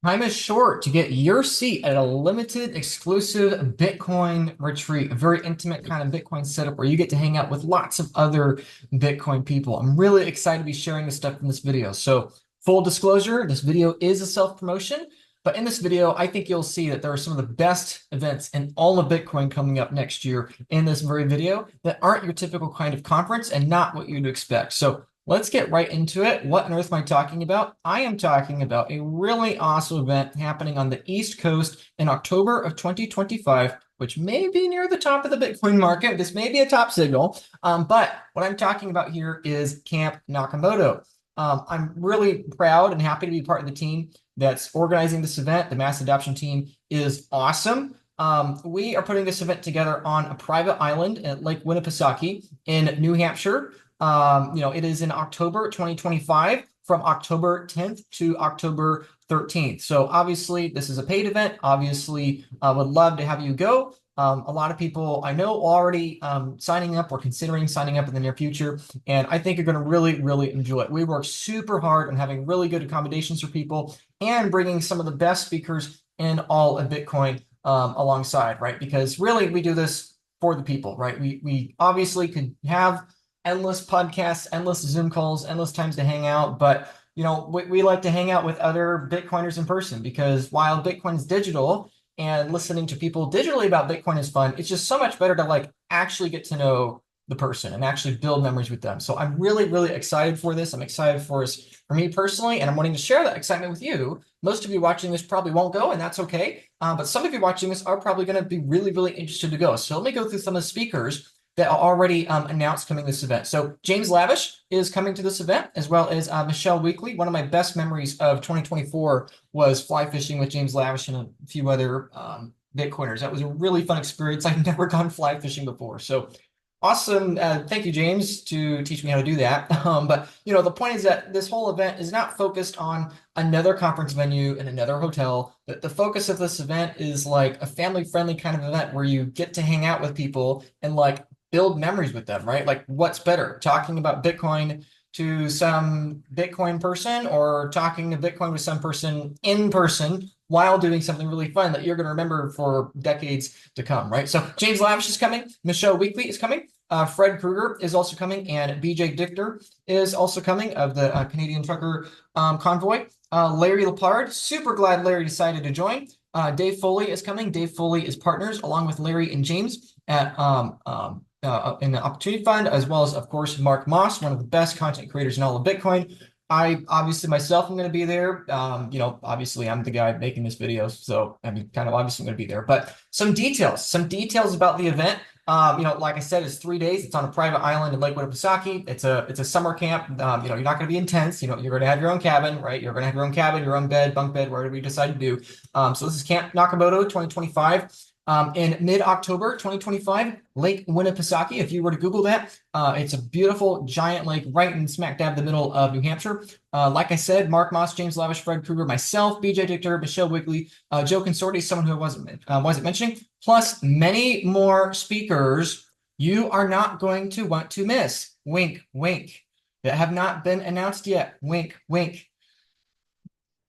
Time is short to get your seat at a limited exclusive Bitcoin retreat, a very intimate kind of Bitcoin setup where you get to hang out with lots of other Bitcoin people. I'm really excited to be sharing this stuff in this video. So full disclosure, this video is a self-promotion, but in this video, I think you'll see that there are some of the best events in all of Bitcoin coming up next year in this very video that aren't your typical kind of conference and not what you'd expect. So let's get right into it. What on earth am I talking about? I am talking about a really awesome event happening on the East Coast in October of 2025, which may be near the top of the Bitcoin market. This may be a top signal, but what I'm talking about here is Camp Nakamoto. I'm really proud and happy to be part of the team that's organizing this event. The mass adoption team is awesome. We are putting this event together on a private island at Lake Winnipesaukee in New Hampshire. It is in October 2025 from October 10th to October 13th. So obviously this is a paid event. Obviously, I would love to have you go. A lot of people I know already signing up or considering signing up in the near future, and I think you're going to really, really enjoy it. We work super hard on having really good accommodations for people and bringing some of the best speakers in all of Bitcoin alongside, right? Because really we do this for the people, right? We obviously could have endless podcasts, endless Zoom calls, endless times to hang out. But, we like to hang out with other Bitcoiners in person because while Bitcoin's digital and listening to people digitally about Bitcoin is fun, it's just so much better to like actually get to know the person and actually build memories with them. So I'm really, really excited for this. I'm excited for me personally, and I'm wanting to share that excitement with you. Most of you watching this probably won't go, and that's okay. But some of you watching this are probably going to be really, really interested to go. So let me go through some of the speakers that are already announced coming to this event. So James Lavish is coming to this event, as well as Michelle Weekly. One of my best memories of 2024 was fly fishing with James Lavish and a few other Bitcoiners. That was a really fun experience. I've never gone fly fishing before. So awesome. Thank you, James, to teach me how to do that. But the point is that this whole event is not focused on another conference venue in another hotel. The focus of this event is like a family-friendly kind of event where you get to hang out with people and like build memories with them, right? Like what's better, talking about Bitcoin to some Bitcoin person or talking to Bitcoin with some person in person while doing something really fun that you're going to remember for decades to come, right? So James Lavish is coming. Michelle Weekly is coming. Fred Krueger is also coming, and BJ Dichter is also coming of the Canadian Trucker Convoy. Larry Lepard, super glad Larry decided to join. Dave Foley is coming. Dave Foley is partners along with Larry and James at in the Opportunity Fund, as well as, of course, Mark Moss, one of the best content creators in all of Bitcoin. I obviously myself am going to be there. Obviously I'm the guy making this video, so I mean, kind of obviously I'm going to be there. But some details about the event. Like I said, it's 3 days. It's on a private island in Lake Winnipesaukee. It's a summer camp. You're not going to be intense. You're going to have your own cabin, right? You're going to have your own cabin, your own bed, bunk bed, whatever you decide to do. So this is Camp Nakamoto 2025. In mid-October 2025, Lake Winnipesaukee. If you were to Google that, it's a beautiful giant lake right in smack dab the middle of New Hampshire. Like I said, Mark Moss, James Lavish, Fred Krueger, myself, BJ Dichter, Michelle Wigley, Joe Consorti, someone who I wasn't mentioning, plus many more speakers you are not going to want to miss. Wink, wink. That have not been announced yet. Wink, wink.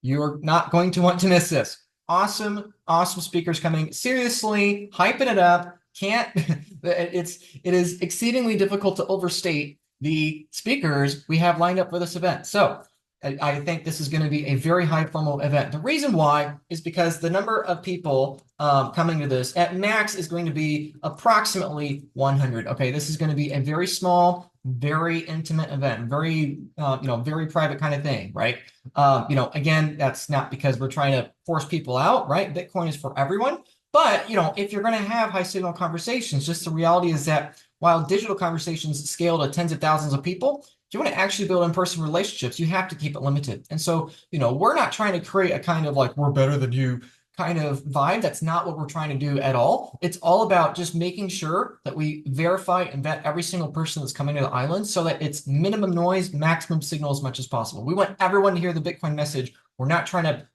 You're not going to want to miss this. Awesome, awesome speakers coming. Seriously, hyping it up. It is exceedingly difficult to overstate the speakers we have lined up for this event. So I think this is going to be a very high FOMO event. The reason why is because the number of people coming to this at max is going to be approximately 100. Okay, this is going to be a very small, very intimate event, very very private kind of thing, right? Again, that's not because we're trying to force people out, right? Bitcoin is for everyone. But if you're going to have high signal conversations, just the reality is that while digital conversations scale to tens of thousands of people, if you want to actually build in-person relationships, you have to keep it limited. And so, we're not trying to create a kind of like, we're better than you kind of vibe. That's not what we're trying to do at all. It's all about just making sure that we verify and vet every single person that's coming to the island so that it's minimum noise, maximum signal as much as possible. We want everyone to hear the Bitcoin message. We're not trying to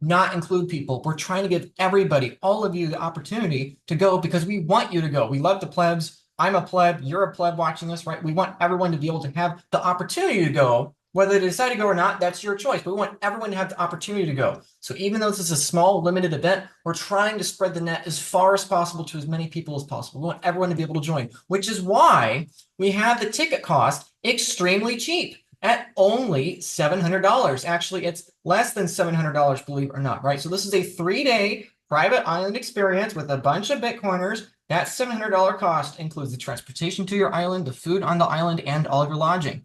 not include people. We're trying to give everybody, all of you, the opportunity to go because we want you to go. We love the plebs. I'm a pleb. You're a pleb watching this, right? We want everyone to be able to have the opportunity to go Whether they decide to go or not, that's your choice. But we want everyone to have the opportunity to go. So even though this is a small, limited event, we're trying to spread the net as far as possible to as many people as possible. We want everyone to be able to join, which is why we have the ticket cost extremely cheap at only $700. Actually, it's less than $700, believe it or not, right? So this is a 3-day private island experience with a bunch of Bitcoiners. That $700 cost includes the transportation to your island, the food on the island, and all of your lodging.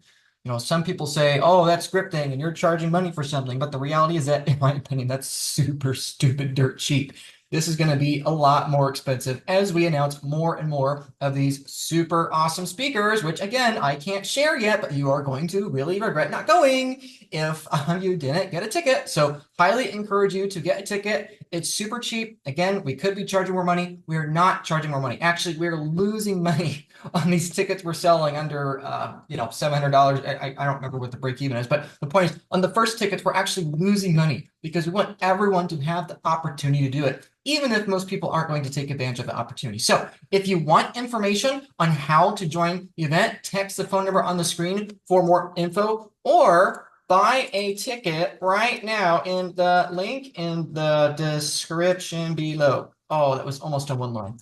Some people say, oh, that's scripting and you're charging money for something. But the reality is that, in my opinion, that's super stupid dirt cheap. This is going to be a lot more expensive as we announce more and more of these super awesome speakers, which again, I can't share yet, but you are going to really regret not going if you didn't get a ticket. So highly encourage you to get a ticket. It's super cheap. Again, we could be charging more money. We're not charging more money. Actually, we're losing money on these tickets we're selling under, $700. I don't remember what the break even is, but the point is on the first tickets, we're actually losing money because we want everyone to have the opportunity to do it, even if most people aren't going to take advantage of the opportunity. So if you want information on how to join the event, text the phone number on the screen for more info, or buy a ticket right now in the link in the description below. Oh, that was almost a one line.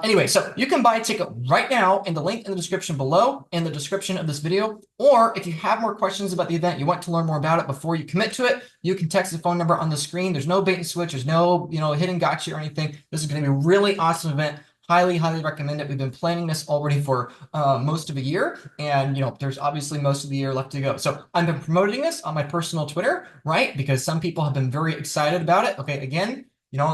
Anyway, so you can buy a ticket right now in the link in the description below, in the description of this video. Or if you have more questions about the event, you want to learn more about it before you commit to it, you can text the phone number on the screen. There's no bait and switch. There's no, hidden gotcha or anything. This is going to be a really awesome event. Highly, highly recommend it. We've been planning this already for most of a year, and there's obviously most of the year left to go. So I've been promoting this on my personal Twitter, right? Because some people have been very excited about it. Okay, again,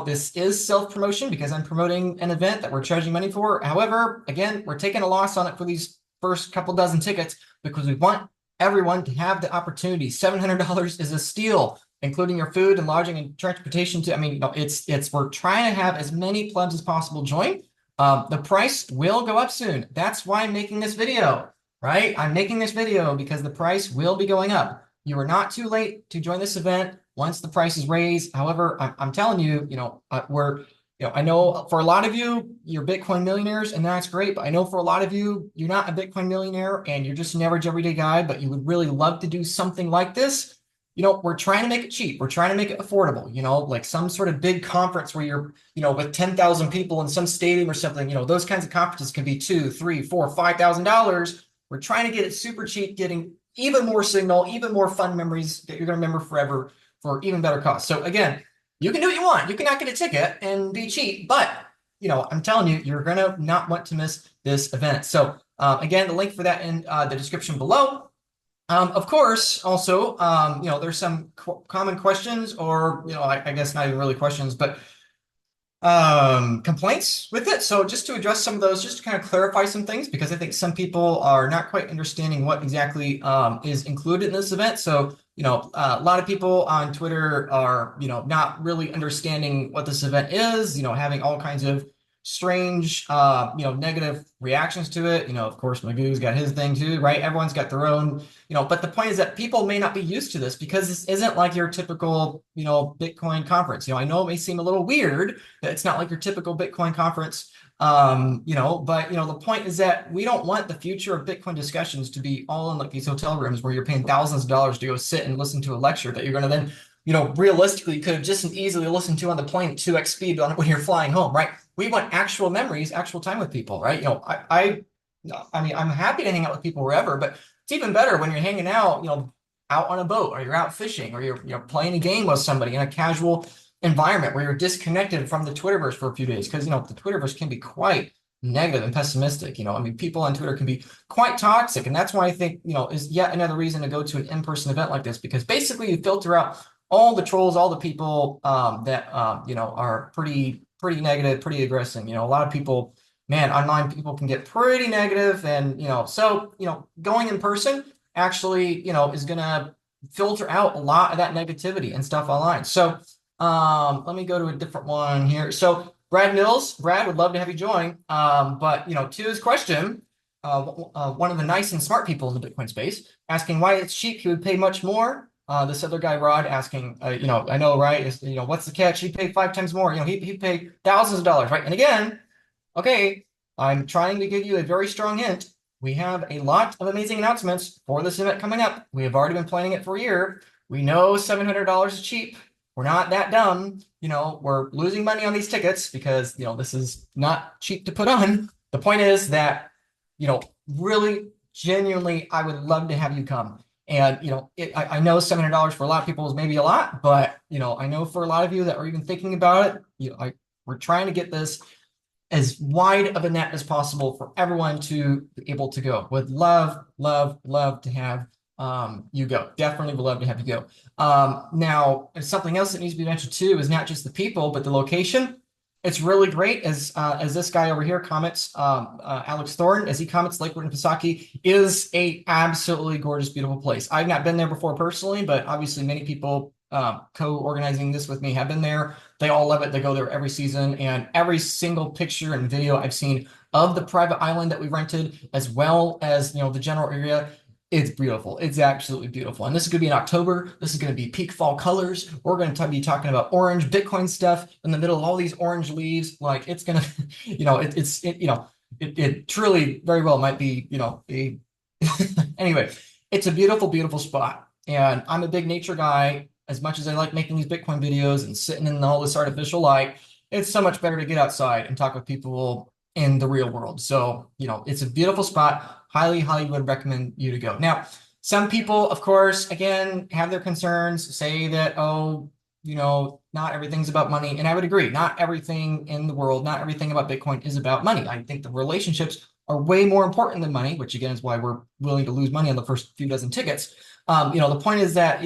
this is self-promotion because I'm promoting an event that we're charging money for. However, again, we're taking a loss on it for these first couple dozen tickets because we want everyone to have the opportunity. $700 is a steal, including your food and lodging and transportation. We're trying to have as many plebs as possible join. The price will go up soon. That's why I'm making this video, right? I'm making this video because the price will be going up. You are not too late to join this event once the price is raised. However, I'm telling you, I know for a lot of you, you're Bitcoin millionaires, and that's great. But I know for a lot of you, you're not a Bitcoin millionaire and you're just an average everyday guy, but you would really love to do something like this. We're trying to make it cheap. We're trying to make it affordable, like some sort of big conference where you're, with 10,000 people in some stadium or something, those kinds of conferences can be $2,000, $3,000, $4,000, $5,000. We're trying to get it super cheap, getting even more signal, even more fun memories that you're going to remember forever for even better cost. So again, you can do what you want. You cannot get a ticket and be cheap, but I'm telling you, you're going to not want to miss this event. So again, the link for that in the description below. Of course, also, there's some common questions or, I guess not even really questions, but complaints with it. So just to address some of those, just to kind of clarify some things, because I think some people are not quite understanding what exactly is included in this event. So, a lot of people on Twitter are, not really understanding what this event is, having all kinds of strange, negative reactions to it. Of course, Magoo's got his thing too, right? Everyone's got their own, but the point is that people may not be used to this because this isn't like your typical, Bitcoin conference. I know it may seem a little weird that it's not like your typical Bitcoin conference, but the point is that we don't want the future of Bitcoin discussions to be all in like these hotel rooms where you're paying thousands of dollars to go sit and listen to a lecture that you're going to then, realistically you could have just as easily listened to on the plane at 2x speed on when you're flying home, right? We want actual memories, actual time with people, right? I'm happy to hang out with people wherever, but it's even better when you're hanging out, out on a boat or you're out fishing or you're playing a game with somebody in a casual environment where you're disconnected from the Twitterverse for a few days. Because, the Twitterverse can be quite negative and pessimistic. People on Twitter can be quite toxic. And that's why I think, is yet another reason to go to an in-person event like this, because basically you filter out all the trolls, all the people that, are pretty negative, pretty aggressive. A lot of people, man, online people can get pretty negative. And, so, going in person actually, is going to filter out a lot of that negativity and stuff online. So let me go to a different one here. So Brad Mills, Brad, would love to have you join. But, to his question, one of the nice and smart people in the Bitcoin space asking why it's cheap, he would pay much more. This other guy, Rod, asking, I know, right? Is, what's the catch? He'd pay 5 times more. He'd pay thousands of dollars, right? And again, okay, I'm trying to give you a very strong hint. we have a lot of amazing announcements for this event coming up. We have already been planning it for a year. We know $700 is cheap. We're not that dumb. We're losing money on these tickets because, this is not cheap to put on. The point is that, really genuinely, I would love to have you come. And, I know $700 for a lot of people is maybe a lot, but, I know for a lot of you that are even thinking about it, we're trying to get this as wide of a net as possible for everyone to be able to go. Would love, love, love to have you go. Definitely would love to have you go. Now, something else that needs to be mentioned too is not just the people, but the location. It's really great as this guy over here comments, Alex Thorne, as he comments, Lakewood and Pisaki is a absolutely gorgeous, beautiful place. I've not been there before personally, but obviously many people co-organizing this with me have been there. They all love it. They go there every season, and every single picture and video I've seen of the private island that we rented, as well as the general area, it's beautiful. It's absolutely beautiful. And this is going to be in October. This is going to be peak fall colors. We're going to be talking about orange Bitcoin stuff in the middle of all these orange leaves. Like it's going to, it truly very well might be, anyway, it's a beautiful, beautiful spot. And I'm a big nature guy. As much as I like making these Bitcoin videos and sitting in all this artificial light, it's so much better to get outside and talk with people in the real world. So, it's a beautiful spot. Highly, highly would recommend you to go. Now, some people, of course, again, have their concerns, say that, not everything's about money. And I would agree, not everything in the world, not everything about Bitcoin is about money. I think the relationships are way more important than money, which again is why we're willing to lose money on the first few dozen tickets. The point is that,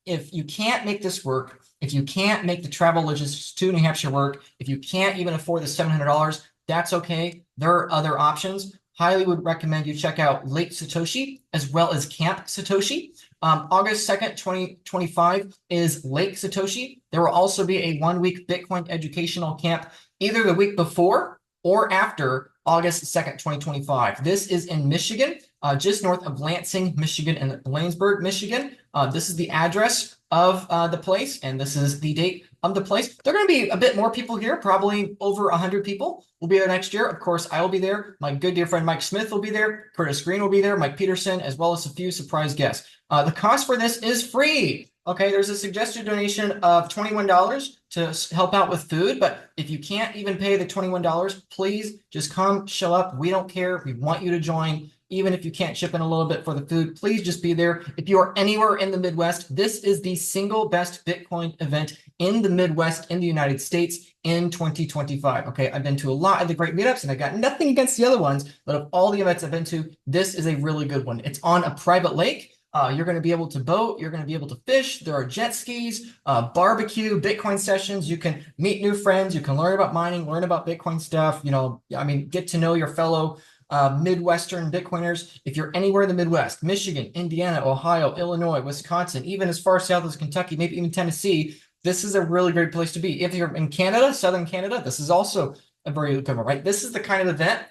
if you can't make this work, if you can't make the travel logistics to New Hampshire work, if you can't even afford the $700, that's okay. There are other options. Highly would recommend you check out Lake Satoshi as well as Camp Satoshi. August 2nd, 2025 is Lake Satoshi. There will also be a 1-week Bitcoin educational camp either the week before or after August 2nd, 2025. This is in Michigan, just north of Lansing, Michigan, and Bladensburg, Michigan. This is the address of the place, and this is the date of the place. There are going to be a bit more people here, probably over 100 people will be there next year. Of course, I will be there. My good dear friend Mike Smith will be there. Curtis Green will be there. Mike Peterson, as well as a few surprise guests. The cost for this is free. Okay, there's a suggested donation of $21 to help out with food, but if you can't even pay the $21, please just come, show up. We don't care. We want you to join. Even if you can't chip in a little bit for the food, please just be there. If you are anywhere in the Midwest, this is the single best Bitcoin event in the Midwest in the United States in 2025. Okay, I've been to a lot of the great meetups and I got nothing against the other ones, but of all the events I've been to, this is a really good one. It's on a private lake. You're going to be able to boat. You're going to be able to fish. There are jet skis, barbecue, Bitcoin sessions. You can meet new friends. You can learn about mining, learn about Bitcoin stuff. Get to know your fellow Midwestern Bitcoiners. If you're anywhere in the Midwest, Michigan, Indiana, Ohio, Illinois, Wisconsin, even as far south as Kentucky, maybe even Tennessee, this is a really great place to be. If you're in Canada, Southern Canada, this is also a very good one, right? This is the kind of event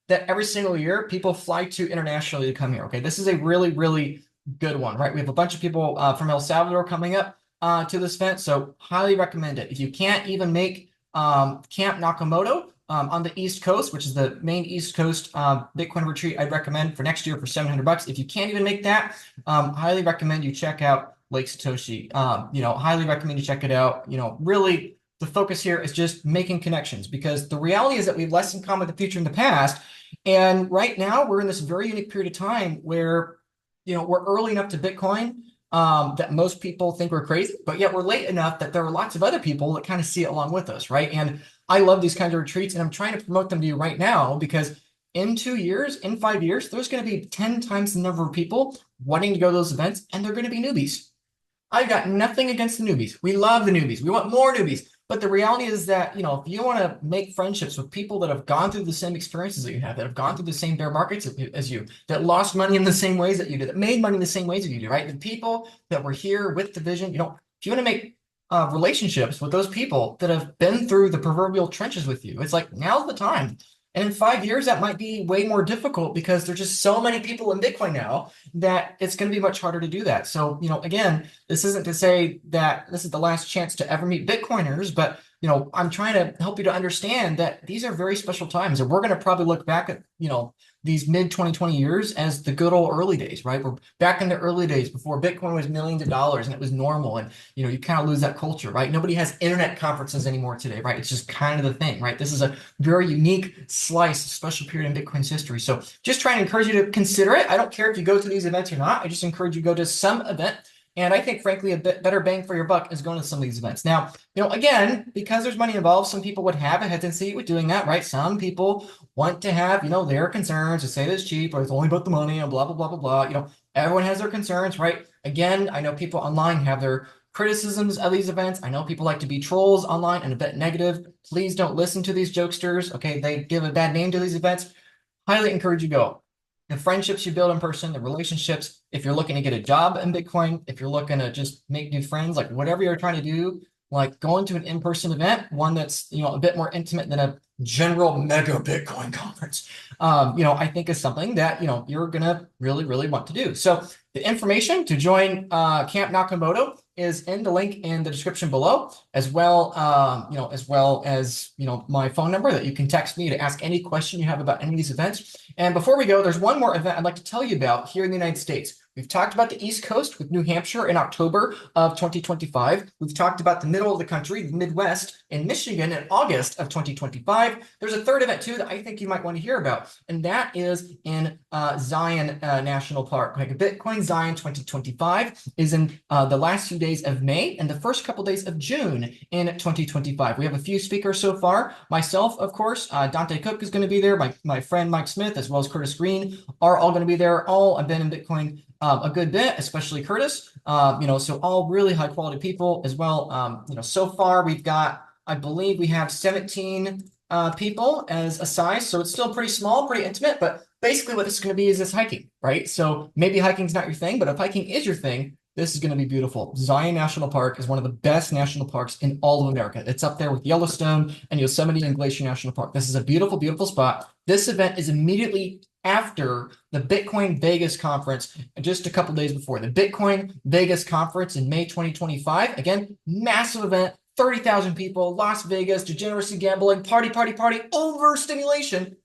that every single year people fly to internationally to come here. Okay, this is a really, really good one, right? We have a bunch of people from El Salvador coming up to this event, so highly recommend it. If you can't even make Camp Nakamoto on the East Coast, which is the main East Coast Bitcoin retreat, I'd recommend for next year for $700. If you can't even make that, highly recommend you check out Lake Satoshi. Highly recommend you check it out. Really, the focus here is just making connections, because the reality is that we have less in common with the future and the past. And right now, we're in this very unique period of time where we're early enough to Bitcoin that most people think we're crazy, but yet we're late enough that there are lots of other people that kind of see it along with us, right? And I love these kinds of retreats, and I'm trying to promote them to you right now, because in 2 years, in 5 years, there's going to be 10 times the number of people wanting to go to those events, and they're going to be newbies. I've got nothing against the newbies. We love the newbies. We want more newbies. But the reality is that, if you want to make friendships with people that have gone through the same experiences that you have, that have gone through the same bear markets as you, that lost money in the same ways that you did, that made money in the same ways that you do, right? The people that were here with the vision, if you want to make relationships with those people that have been through the proverbial trenches with you, it's like, now's the time. And in 5 years, that might be way more difficult, because there's just so many people in Bitcoin now that it's going to be much harder to do that. So, again, this isn't to say that this is the last chance to ever meet Bitcoiners, but I'm trying to help you to understand that these are very special times, and we're going to probably look back at, these mid 2020 years as the good old early days, right? We're back in the early days before Bitcoin was millions of dollars and it was normal. And, you kind of lose that culture, right? Nobody has internet conferences anymore today, right? It's just kind of the thing, right? This is a very unique slice, special period in Bitcoin's history. So just trying to encourage you to consider it. I don't care if you go to these events or not. I just encourage you to go to some event. And I think, frankly, a bit better bang for your buck is going to some of these events. Now, again, because there's money involved, some people would have a hesitancy with doing that, right? Some people want to have, their concerns to say that it's cheap or it's only about the money and blah, blah, blah, blah, blah. Everyone has their concerns, right? Again, I know people online have their criticisms of these events. I know people like to be trolls online and a bit negative. Please don't listen to these jokesters. Okay, they give a bad name to these events. Highly encourage you to go. The friendships you build in person, the relationships, if you're looking to get a job in Bitcoin, if you're looking to just make new friends, like whatever you're trying to do, like going to an in-person event, one that's, a bit more intimate than a general mega Bitcoin conference, I think is something that, you're going to really, really want to do. So the information to join Camp Nakamoto is in the link in the description below, as well, as my phone number that you can text me to ask any question you have about any of these events. And before we go, there's one more event I'd like to tell you about here in the United States. We've talked about the East Coast with New Hampshire in October of 2025. We've talked about the middle of the country, the Midwest, in Michigan in August of 2025. There's a third event too that I think you might want to hear about, and that is in Zion National Park. Like Bitcoin Zion 2025 is in the last few days of May and the first couple days of June in 2025. We have a few speakers so far. Myself, of course, Dante Cook is going to be there. My friend Mike Smith, as well as Curtis Green, are all going to be there. All have been in Bitcoin a good bit, especially Curtis. So all really high quality people as well. So far we've got, I believe we have 17 people as a size, so it's still pretty small, pretty intimate. But basically, what this is going to be is this hiking, right? So maybe hiking's not your thing, but if hiking is your thing, this is going to be beautiful. Zion National Park is one of the best national parks in all of America. It's up there with Yellowstone and Yosemite and Glacier National Park. This is a beautiful, beautiful spot. This event is immediately after the Bitcoin Vegas conference, just a couple days before. The Bitcoin Vegas conference in May 2025. Again, massive event, 30,000 people, Las Vegas, degeneracy gambling, party, party, party, overstimulation.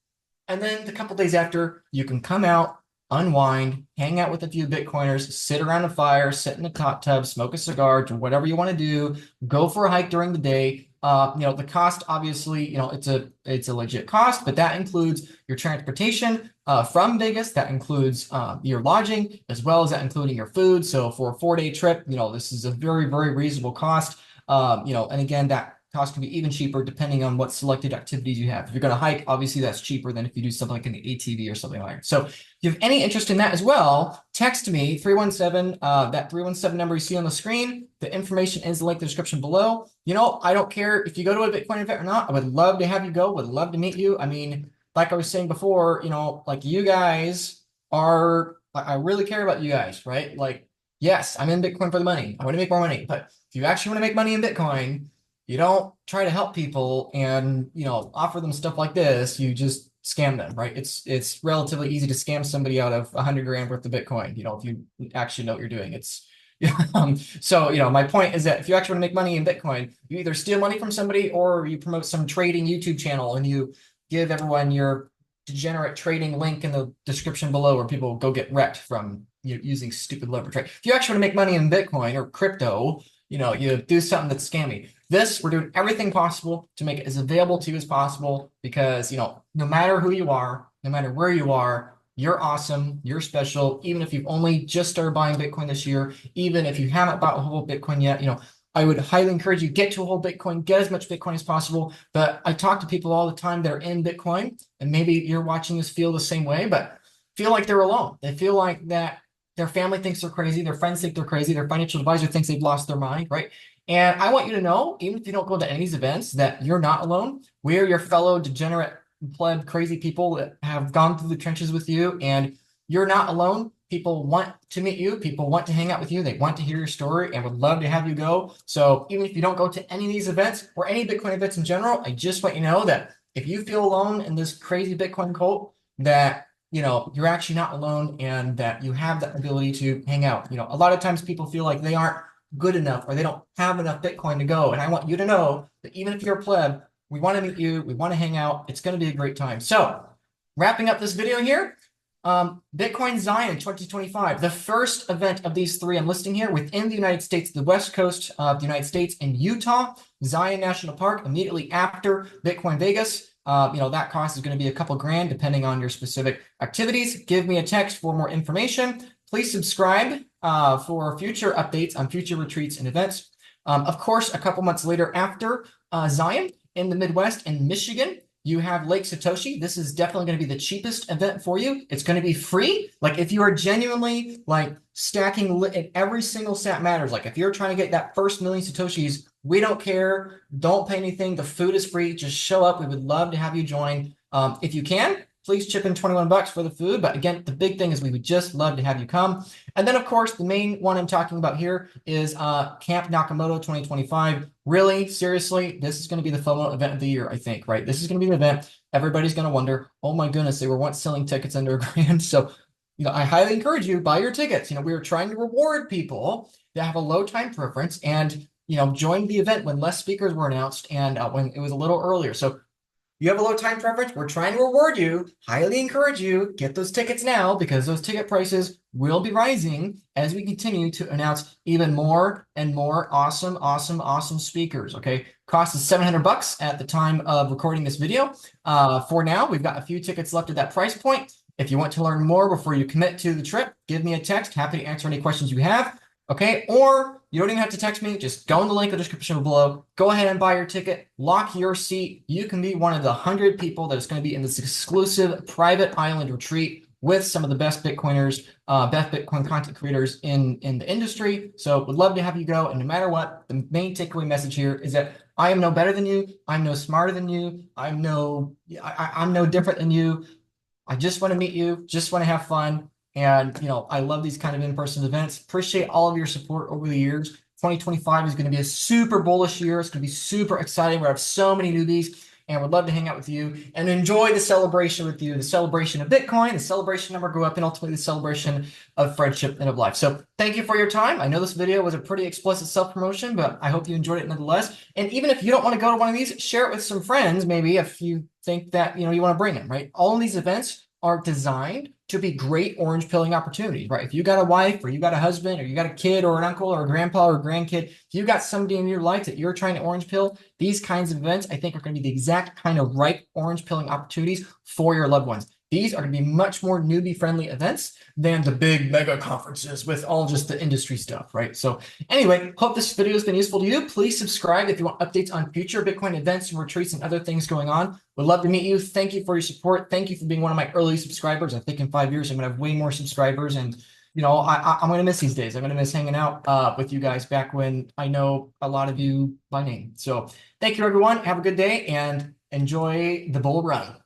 And then the couple days after, you can come out, unwind, hang out with a few Bitcoiners, sit around a fire, sit in a hot tub, smoke a cigar, do whatever you want to do, go for a hike during the day. The cost, obviously, it's a legit cost, but that includes your transportation from Vegas. That includes your lodging, as well as that including your food. So for a 4-day trip, this is a very, very reasonable cost. And again, that cost can be even cheaper depending on what selected activities you have. If you're going to hike, obviously that's cheaper than if you do something like an ATV or something like that. So if you have any interest in that as well, text me 317, that 317 number you see on the screen. The information is linked in the description below. I don't care if you go to a Bitcoin event or not. I would love to have you go, would love to meet you. I mean, like I was saying before, like you guys are, I really care about you guys, right? Like, yes, I'm in Bitcoin for the money. I want to make more money, but if you actually want to make money in Bitcoin, you don't try to help people and, offer them stuff like this. You just scam them, right? It's relatively easy to scam somebody out of 100 grand worth of Bitcoin, if you actually know what you're doing. So, my point is that if you actually want to make money in Bitcoin, you either steal money from somebody or you promote some trading YouTube channel and you give everyone your degenerate trading link in the description below where people go get wrecked from using stupid leverage, right? If you actually want to make money in Bitcoin or crypto, you do something that's scammy. We're doing everything possible to make it as available to you as possible because, no matter who you are, no matter where you are, you're awesome, you're special. Even if you've only just started buying Bitcoin this year, even if you haven't bought a whole Bitcoin yet, I would highly encourage you get to a whole Bitcoin, get as much Bitcoin as possible. But I talk to people all the time that are in Bitcoin, and maybe you're watching this feel the same way, but feel like they're alone. They feel like that their family thinks they're crazy, their friends think they're crazy, their financial advisor thinks they've lost their mind, right? And I want you to know, even if you don't go to any of these events, that you're not alone. We're your fellow degenerate, pleb, crazy people that have gone through the trenches with you, and you're not alone. People want to meet you. People want to hang out with you. They want to hear your story and would love to have you go. So even if you don't go to any of these events or any Bitcoin events in general, I just want you to know that if you feel alone in this crazy Bitcoin cult, that you're actually not alone and that you have the ability to hang out. A lot of times people feel like they aren't good enough or they don't have enough Bitcoin to go. And I want you to know that even if you're a pleb, we want to meet you. We want to hang out. It's going to be a great time. So wrapping up this video here, Bitcoin Zion 2025, the first event of these three I'm listing here within the United States, the West Coast of the United States in Utah, Zion National Park, immediately after Bitcoin Vegas. That cost is going to be a couple grand depending on your specific activities. Give me a text for more information. Please subscribe for future updates on future retreats and events. Of course, a couple months later after Zion in the Midwest in Michigan, you have Lake Satoshi. This is definitely going to be the cheapest event for you. It's going to be free. Like if you are genuinely like stacking and every single sat matters. Like if you're trying to get that first million Satoshis, we don't care. Don't pay anything. The food is free. Just show up. We would love to have you join. If you can, please chip in 21 bucks for the food. But again, the big thing is we would just love to have you come. And then, of course, the main one I'm talking about here is Camp Nakamoto 2025. Really, seriously, this is going to be the FOMO event of the year, I think, right? This is going to be the event. Everybody's going to wonder, oh my goodness, they were once selling tickets under $1,000. So, I highly encourage you, buy your tickets. We are trying to reward people that have a low time preference and, join the event when less speakers were announced and when it was a little earlier. So you have a low time preference, we're trying to reward you, highly encourage you, get those tickets now because those ticket prices will be rising as we continue to announce even more and more awesome speakers, okay? Cost is 700 bucks at the time of recording this video. For now, we've got a few tickets left at that price point. If you want to learn more before you commit to the trip, give me a text. Happy to answer any questions you have. Okay, or you don't even have to text me. Just go in the link in the description below. Go ahead and buy your ticket. Lock your seat. You can be one of the 100 people that is going to be in this exclusive private island retreat with some of the best Bitcoiners, best Bitcoin content creators in the industry. So would love to have you go. And no matter what, the main takeaway message here is that I am no better than you. I'm no smarter than you. I'm no different than you. I just want to meet you. Just want to have fun. And, I love these kind of in-person events. Appreciate all of your support over the years. 2025 is going to be a super bullish year. It's going to be super exciting. We have so many newbies and would love to hang out with you and enjoy the celebration with you, the celebration of Bitcoin, the celebration of our grow up, and ultimately the celebration of friendship and of life. So thank you for your time. I know this video was a pretty explicit self-promotion, but I hope you enjoyed it nonetheless. And even if you don't want to go to one of these, share it with some friends, maybe if you think that, you want to bring them, right? All of these events are designed to be great orange pilling opportunities, right? If you got a wife or you got a husband or you got a kid or an uncle or a grandpa or a grandkid, if you got somebody in your life that you're trying to orange pill, these kinds of events, I think are going to be the exact kind of ripe orange pilling opportunities for your loved ones. These are going to be much more newbie friendly events than the big mega conferences with all just the industry stuff, right? So anyway, hope this video has been useful to you. Please subscribe if you want updates on future Bitcoin events and retreats and other things going on. Would love to meet you. Thank you for your support. Thank you for being one of my early subscribers. I think in 5 years, I'm going to have way more subscribers and I'm going to miss these days. I'm going to miss hanging out with you guys back when I know a lot of you by name. So thank you, everyone. Have a good day and enjoy the bull run.